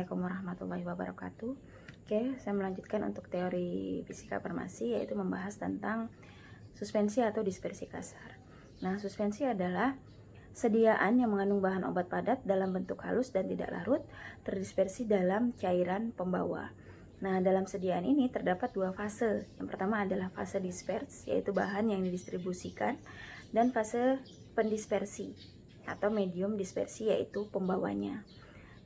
Assalamualaikum warahmatullahi wabarakatuh. Oke, saya melanjutkan untuk teori fisika farmasi, yaitu membahas tentang suspensi atau dispersi kasar. Nah, suspensi adalah sediaan yang mengandung bahan obat padat dalam bentuk halus dan tidak larut, terdispersi dalam cairan pembawa. Nah, dalam sediaan ini terdapat dua fase. Yang pertama adalah fase dispers, yaitu bahan yang didistribusikan, dan fase pendispersi atau medium dispersi, yaitu pembawanya.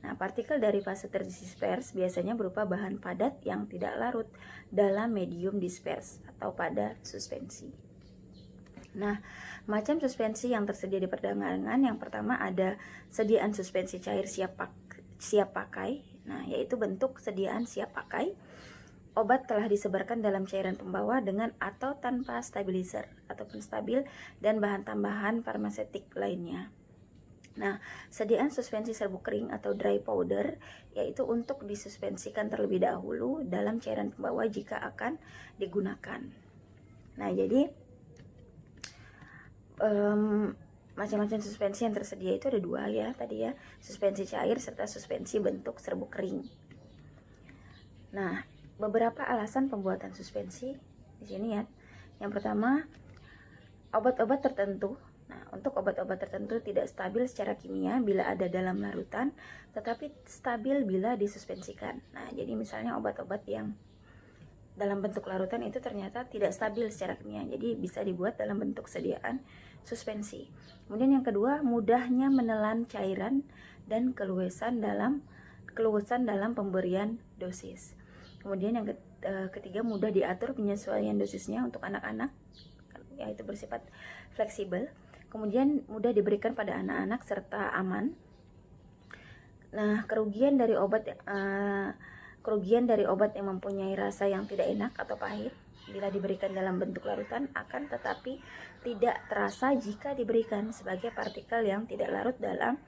Nah, partikel dari fase terdisperse biasanya berupa bahan padat yang tidak larut dalam medium disperse atau pada suspensi. Nah, macam suspensi yang tersedia di perdagangan, yang pertama ada sediaan suspensi cair siap pakai. Nah, yaitu bentuk sediaan siap pakai. Obat telah disebarkan dalam cairan pembawa dengan atau tanpa stabilizer ataupun stabil dan bahan tambahan farmaseutik lainnya. Nah, sediaan suspensi serbuk kering atau dry powder yaitu untuk disuspensikan terlebih dahulu dalam cairan pembawa jika akan digunakan. Nah, jadi macam-macam suspensi yang tersedia itu ada dua ya tadi ya, suspensi cair serta suspensi bentuk serbuk kering. Nah, beberapa alasan pembuatan suspensi di sini ya. Yang pertama, obat-obat tertentu. Nah, untuk obat-obat tertentu tidak stabil secara kimia bila ada dalam larutan, tetapi stabil bila disuspensikan. Nah, jadi misalnya obat-obat yang dalam bentuk larutan itu ternyata tidak stabil secara kimia, jadi bisa dibuat dalam bentuk sediaan suspensi. Kemudian yang kedua, mudahnya menelan cairan dan keluasan dalam pemberian dosis. Kemudian yang ketiga, mudah diatur penyesuaian dosisnya untuk anak-anak, yaitu bersifat fleksibel. Kemudian mudah diberikan pada anak-anak serta aman. Nah, kerugian dari obat yang mempunyai rasa yang tidak enak atau pahit bila diberikan dalam bentuk larutan akan tetapi tidak terasa jika diberikan sebagai partikel yang tidak larut dalam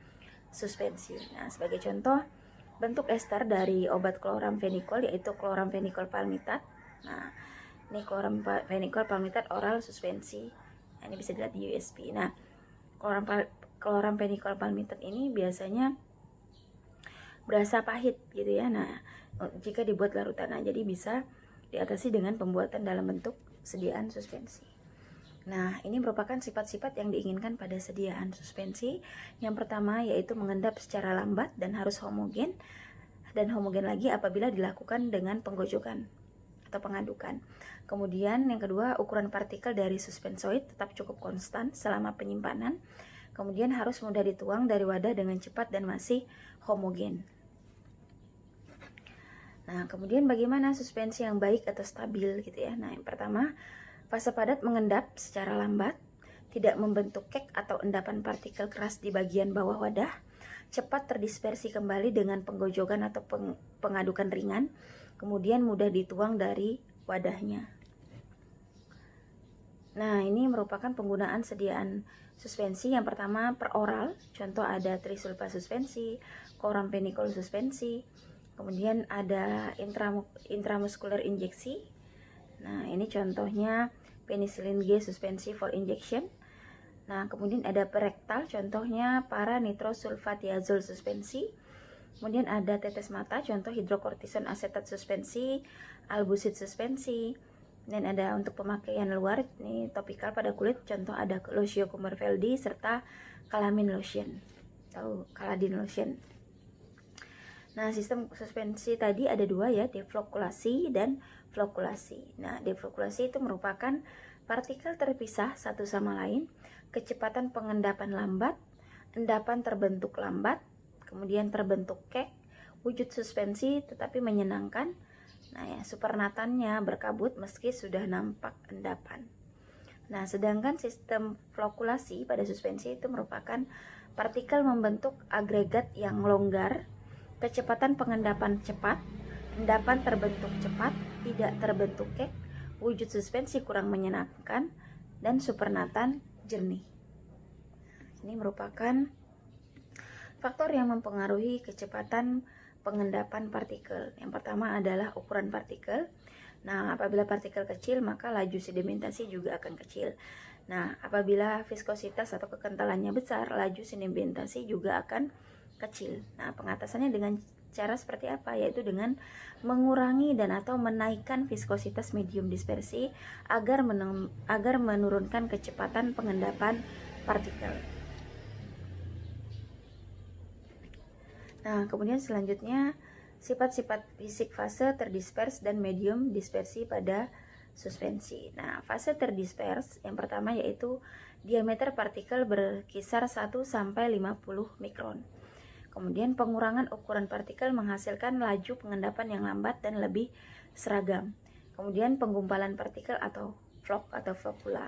suspensi. Nah, sebagai contoh, bentuk ester dari obat kloramfenikol yaitu kloramfenikol palmitat. Nah, ini kloramfenikol palmitat oral suspensi. Nah, ini bisa dilihat di USP. Nah, kloramfenikol palmitat ini biasanya berasa pahit gitu ya. Nah, jika dibuat larutan, jadi bisa diatasi dengan pembuatan dalam bentuk sediaan suspensi. Nah, ini merupakan sifat-sifat yang diinginkan pada sediaan suspensi. Yang pertama yaitu mengendap secara lambat dan harus homogen, dan homogen lagi apabila dilakukan dengan penggojokan atau pengadukan. Kemudian yang kedua, ukuran partikel dari suspensoid tetap cukup konstan selama penyimpanan. Kemudian harus mudah dituang dari wadah dengan cepat dan masih homogen. Nah, kemudian bagaimana suspensi yang baik atau stabil gitu ya. Nah, yang pertama, fase padat mengendap secara lambat, tidak membentuk kek atau endapan partikel keras di bagian bawah wadah, cepat terdispersi kembali dengan penggojokan atau pengadukan ringan, kemudian mudah dituang dari wadahnya. Nah, ini merupakan penggunaan sediaan suspensi. Yang pertama peroral, contoh ada trisulfa suspensi, kloramfenikol suspensi. Kemudian ada intramuskular injeksi. Nah, ini contohnya penicillin G suspensi for injection. Nah, kemudian ada perektal, contohnya paranitrosulfatiazol suspensi. Kemudian ada tetes mata, contoh hidrokortison asetat suspensi, albusid suspensi. Dan ada untuk pemakaian luar, ini topikal pada kulit, contoh ada Lotion Kummerveldi serta Calamine lotion atau Caladin lotion. Nah, sistem suspensi tadi ada dua ya, deflokulasi dan flokulasi. Nah, deflokulasi itu merupakan partikel terpisah satu sama lain, kecepatan pengendapan lambat, endapan terbentuk lambat, kemudian terbentuk kek, wujud suspensi tetapi menyenangkan. Nah ya, supernatannya berkabut meski sudah nampak endapan. Nah, sedangkan sistem flokulasi pada suspensi itu merupakan partikel membentuk agregat yang longgar, kecepatan pengendapan cepat, endapan terbentuk cepat, tidak terbentuk kek, wujud suspensi kurang menyenangkan, dan supernatan jernih. Ini merupakan faktor yang mempengaruhi kecepatan pengendapan partikel. Yang pertama adalah ukuran partikel. Nah, apabila partikel kecil, maka laju sedimentasi juga akan kecil. Nah, apabila viskositas atau kekentalannya besar, laju sedimentasi juga akan kecil. Nah, pengatasannya dengan Cara seperti apa? Yaitu dengan mengurangi dan atau menaikkan viskositas medium dispersi agar menurunkan kecepatan pengendapan partikel. Nah, kemudian selanjutnya sifat-sifat fisik fase terdispers dan medium dispersi pada suspensi. Nah, fase terdispers yang pertama yaitu diameter partikel berkisar 1 sampai 50 mikron. Kemudian pengurangan ukuran partikel menghasilkan laju pengendapan yang lambat dan lebih seragam. Kemudian penggumpalan partikel atau flock atau floccula.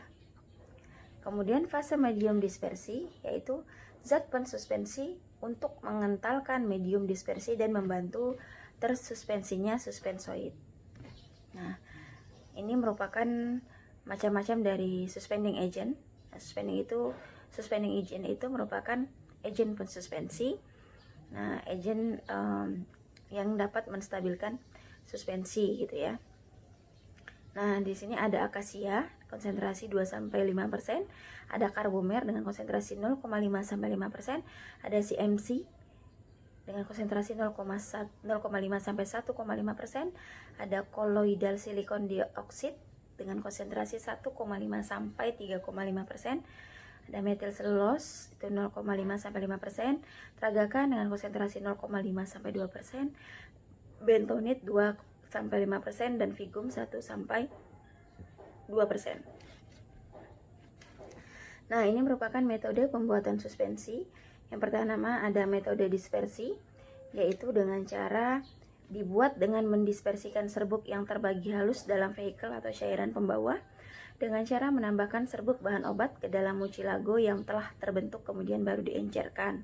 Kemudian fase medium dispersi yaitu zat pensuspensi untuk mengentalkan medium dispersi dan membantu tersuspensinya suspensoid. Nah, ini merupakan macam-macam dari suspending agent. Nah, suspending agent itu merupakan agent pensuspensi. Nah, agent yang dapat menstabilkan suspensi gitu ya. Nah, di sini ada akasia konsentrasi 2-5%, ada karbomer dengan konsentrasi 0,5-5%, ada CMC dengan konsentrasi 0,5-1,5%, ada kolloidal silikon dioksida dengan konsentrasi 1,5-3,5%, ada metil selulose itu 0,5-5%, tragakan dengan konsentrasi 0,5-2%, bentonit 2-5% dan vigum 1-2%. Nah, ini merupakan metode pembuatan suspensi. Yang pertama ada metode dispersi, yaitu dengan cara dibuat dengan mendispersikan serbuk yang terbagi halus dalam vehikel atau cairan pembawa dengan cara menambahkan serbuk bahan obat ke dalam mucilago yang telah terbentuk kemudian baru diencerkan.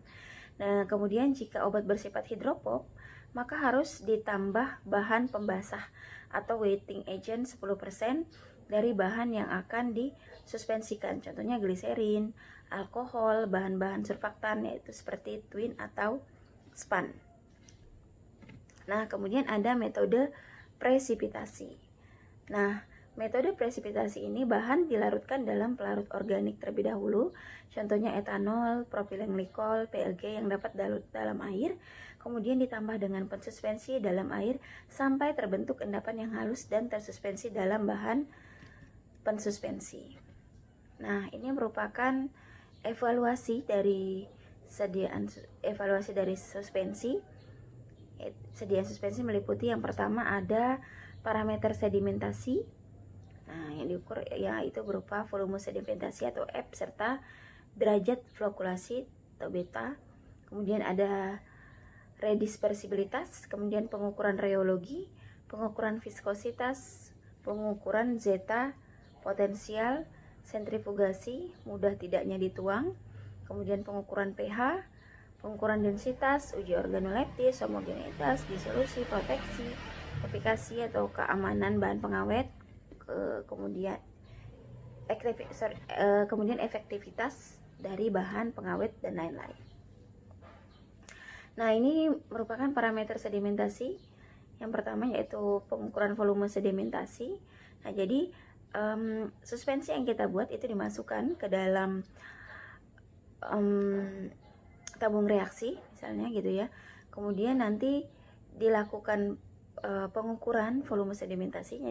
Nah, kemudian jika obat bersifat hidropop, maka harus ditambah bahan pembasah atau wetting agent 10% dari bahan yang akan disuspensikan. Contohnya gliserin, alkohol, bahan-bahan surfaktan yaitu seperti twin atau span. Nah, kemudian ada metode presipitasi. Nah, metode presipitasi ini bahan dilarutkan dalam pelarut organik terlebih dahulu, contohnya etanol, propilen glikol, PLG yang dapat larut dalam air, kemudian ditambah dengan pensuspensi dalam air sampai terbentuk endapan yang halus dan tersuspensi dalam bahan pensuspensi. Nah, ini merupakan evaluasi dari suspensi. Sediaan suspensi meliputi yang pertama ada parameter sedimentasi. Nah, yang diukur yaitu berupa volume sedimentasi atau F serta derajat flokulasi atau beta. Kemudian ada redispersibilitas, kemudian pengukuran rheologi, pengukuran viskositas, pengukuran zeta, potensial, sentrifugasi, mudah tidaknya dituang, kemudian pengukuran pH, pengukuran densitas, uji organoleptis, homogenitas, disolusi, proteksi, efikasi atau keamanan bahan pengawet, kemudian efektivitas dari bahan pengawet dan lain-lain. Nah, ini merupakan parameter sedimentasi. Yang pertama yaitu pengukuran volume sedimentasi. Nah, jadi suspensi yang kita buat itu dimasukkan ke dalam tabung reaksi misalnya gitu ya. Kemudian nanti dilakukan pengukuran volume sedimentasinya,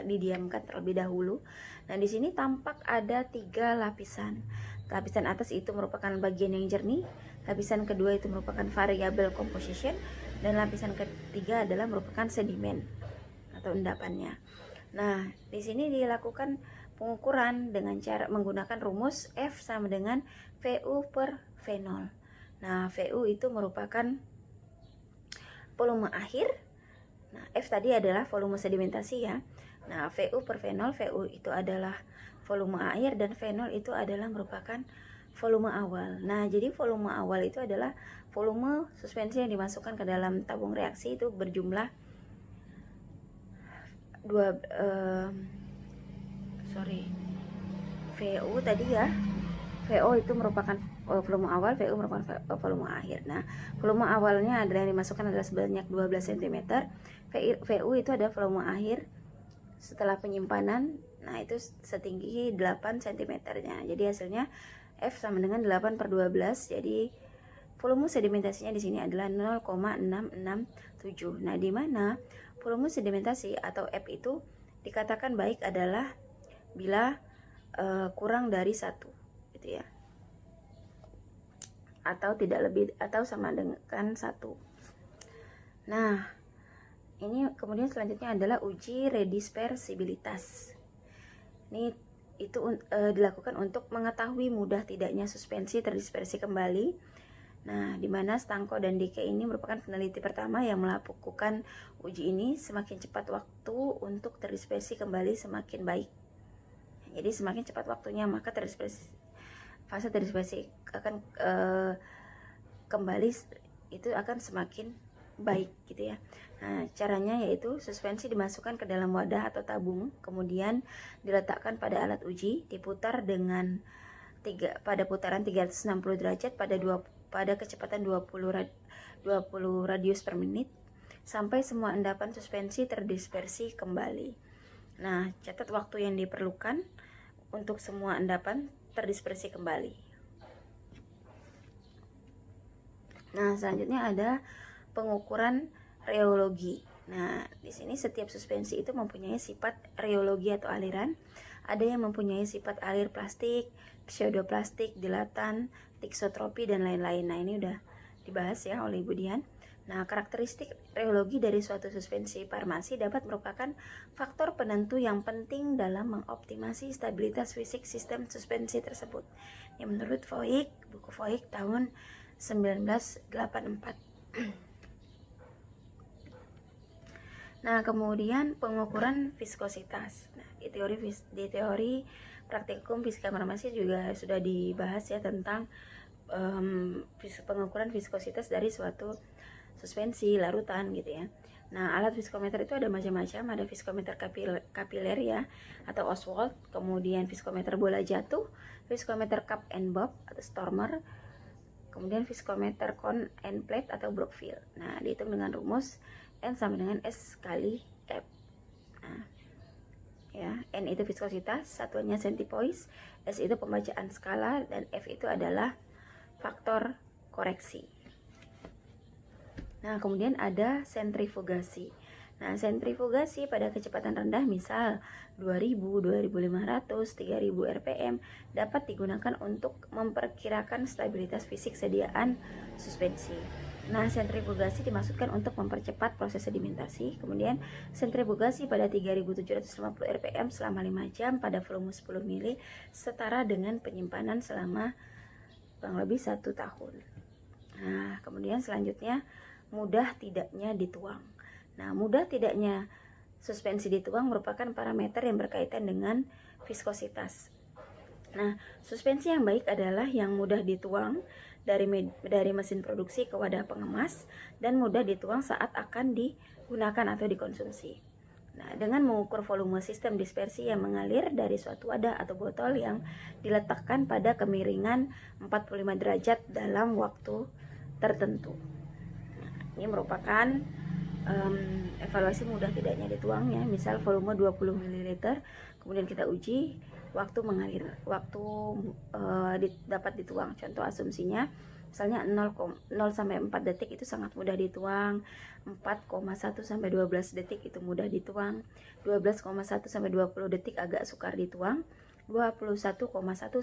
didiamkan terlebih dahulu. Nah, di sini tampak ada 3 lapisan. Lapisan atas itu merupakan bagian yang jernih, lapisan kedua itu merupakan variable composition, dan lapisan ketiga adalah merupakan sedimen atau endapannya. Nah, di sini dilakukan pengukuran dengan cara menggunakan rumus F sama dengan VU per fenol. Nah, VU itu merupakan volume akhir. Nah, F tadi adalah volume sedimentasi ya. Nah, VU per fenol, VU itu adalah volume air dan fenol itu adalah merupakan volume awal. Nah, jadi volume awal itu adalah volume suspensi yang dimasukkan ke dalam tabung reaksi itu berjumlah VU tadi ya. VO itu merupakan volume awal, VU merupakan volume akhir. Nah, volume awalnya adalah yang dimasukkan adalah sebanyak 12 cm. VU itu ada volume akhir setelah penyimpanan. Nah, itu setinggi 8 cm-nya. Jadi hasilnya F sama dengan 8/12. Jadi volume sedimentasinya di sini adalah 0,667. Nah, di mana volume sedimentasi atau F itu dikatakan baik adalah bila kurang dari 1, gitu ya, atau tidak lebih atau sama dengan 1. Nah, ini kemudian selanjutnya adalah uji redispersibilitas. Ini itu dilakukan untuk mengetahui mudah tidaknya suspensi terdispersi kembali. Nah, di mana Stanko dan Dike ini merupakan peneliti pertama yang melakukan uji ini. Semakin cepat waktu untuk terdispersi kembali semakin baik. Jadi semakin cepat waktunya, maka fase terdispersi akan kembali itu akan semakin baik, gitu ya. Nah, caranya yaitu suspensi dimasukkan ke dalam wadah atau tabung, kemudian diletakkan pada alat uji, diputar pada putaran 360 derajat pada kecepatan 20 radius per menit sampai semua endapan suspensi terdispersi kembali. Nah, catat waktu yang diperlukan untuk semua endapan terdispersi kembali. Nah, selanjutnya ada pengukuran reologi. Nah, di sini setiap suspensi itu mempunyai sifat reologi atau aliran. Ada yang mempunyai sifat alir plastik, pseudoplastik, dilatan, tiksotropi, dan lain-lain. Nah, ini udah dibahas ya oleh Ibu Dian. Nah, karakteristik reologi dari suatu suspensi farmasi dapat merupakan faktor penentu yang penting dalam mengoptimasi stabilitas fisik sistem suspensi tersebut. Yang menurut Voigt, buku Voigt tahun 1984. Nah, kemudian pengukuran viskositas. Nah, di teori praktikum fisika farmasi juga sudah dibahas ya tentang pengukuran viskositas dari suatu suspensi larutan, gitu ya. Nah, alat viskometer itu ada macam-macam. Ada viskometer kapiler ya atau Oswald, kemudian viskometer bola jatuh, viskometer cup and bob atau Stormer, kemudian viskometer cone and plate atau Brookfield. Nah, dihitung dengan rumus N sama dengan S kali F. Nah, ya, N itu viskositas, satuannya centipoise, S itu pembacaan skala, dan F itu adalah faktor koreksi. Nah, kemudian ada sentrifugasi. Nah, sentrifugasi pada kecepatan rendah misal 2000, 2500, 3000 rpm dapat digunakan untuk memperkirakan stabilitas fisik sediaan suspensi. Nah, sentrifugasi dimaksudkan untuk mempercepat proses sedimentasi. Kemudian sentrifugasi pada 3750 rpm selama 5 jam pada volume 10 mili setara dengan penyimpanan selama kurang lebih 1 tahun. Nah, kemudian selanjutnya mudah tidaknya dituang. Nah, mudah tidaknya suspensi dituang merupakan parameter yang berkaitan dengan viskositas. Nah, suspensi yang baik adalah yang mudah dituang dari mesin produksi ke wadah pengemas dan mudah dituang saat akan digunakan atau dikonsumsi. Nah, dengan mengukur volume sistem dispersi yang mengalir dari suatu wadah atau botol yang diletakkan pada kemiringan 45 derajat dalam waktu tertentu. Nah, ini merupakan evaluasi mudah tidaknya dituangnya. Misal volume 20 ml, kemudian kita uji waktu mengalir, dapat dituang. Contoh asumsinya misalnya 0 sampai 4 detik itu sangat mudah dituang, 4,1 sampai 12 detik itu mudah dituang, 12,1 sampai 20 detik agak sukar dituang, 21,1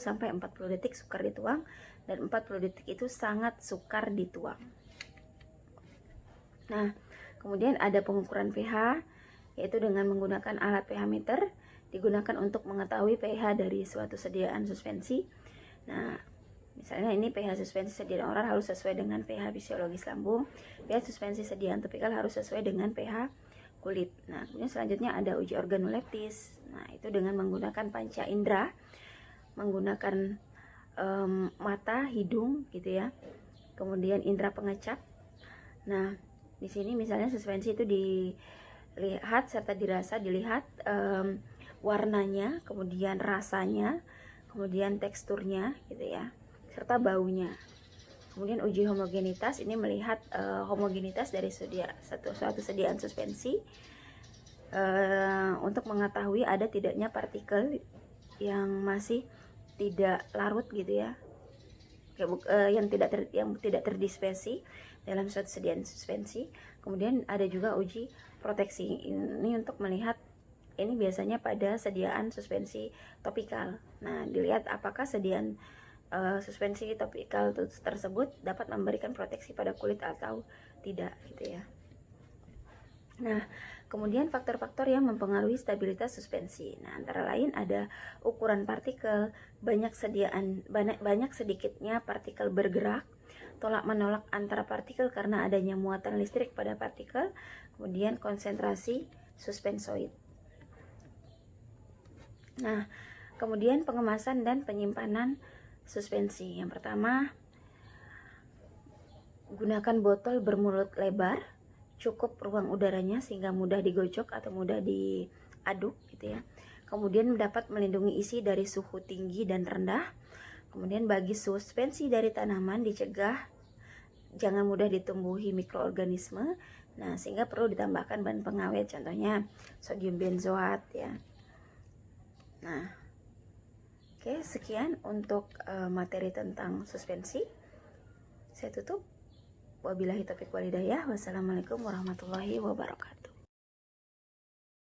sampai 40 detik sukar dituang, dan 40 detik itu sangat sukar dituang. Nah, kemudian ada pengukuran pH, yaitu dengan menggunakan alat pH meter, digunakan untuk mengetahui pH dari suatu sediaan suspensi. Nah, misalnya ini pH suspensi sediaan oral harus sesuai dengan pH fisiologis lambung, pH suspensi sediaan topikal harus sesuai dengan pH kulit. Nah, kemudian selanjutnya ada uji organoleptis. Nah, itu dengan menggunakan panca indera, menggunakan mata, hidung, gitu ya. Kemudian indera pengecap. Nah, di sini misalnya suspensi itu dilihat serta dirasa, dilihat warnanya, kemudian rasanya, kemudian teksturnya, gitu ya, serta baunya. Kemudian uji homogenitas, ini melihat homogenitas dari suatu sediaan suspensi untuk mengetahui ada tidaknya partikel yang masih tidak larut, gitu ya, yang tidak terdispersi dalam suatu sediaan suspensi. Kemudian ada juga uji proteksi, ini untuk melihat ini biasanya pada sediaan suspensi topikal. Nah, dilihat apakah sediaan suspensi topikal tersebut dapat memberikan proteksi pada kulit atau tidak gitu ya. Nah, kemudian faktor-faktor yang mempengaruhi stabilitas suspensi. Nah, antara lain ada ukuran partikel, banyak sedikitnya partikel bergerak, tolak menolak antara partikel karena adanya muatan listrik pada partikel, kemudian konsentrasi suspensoid. Nah, kemudian pengemasan dan penyimpanan suspensi. Yang pertama, gunakan botol bermulut lebar, cukup ruang udaranya sehingga mudah digocok atau mudah diaduk gitu ya. Kemudian dapat melindungi isi dari suhu tinggi dan rendah. Kemudian bagi suspensi dari tanaman dicegah jangan mudah ditumbuhi mikroorganisme. Nah, sehingga perlu ditambahkan bahan pengawet, contohnya sodium benzoat ya. Nah, oke, sekian untuk materi tentang suspensi. Saya tutup. Wabillahi taufiq walhidayah. Wassalamualaikum warahmatullahi wabarakatuh.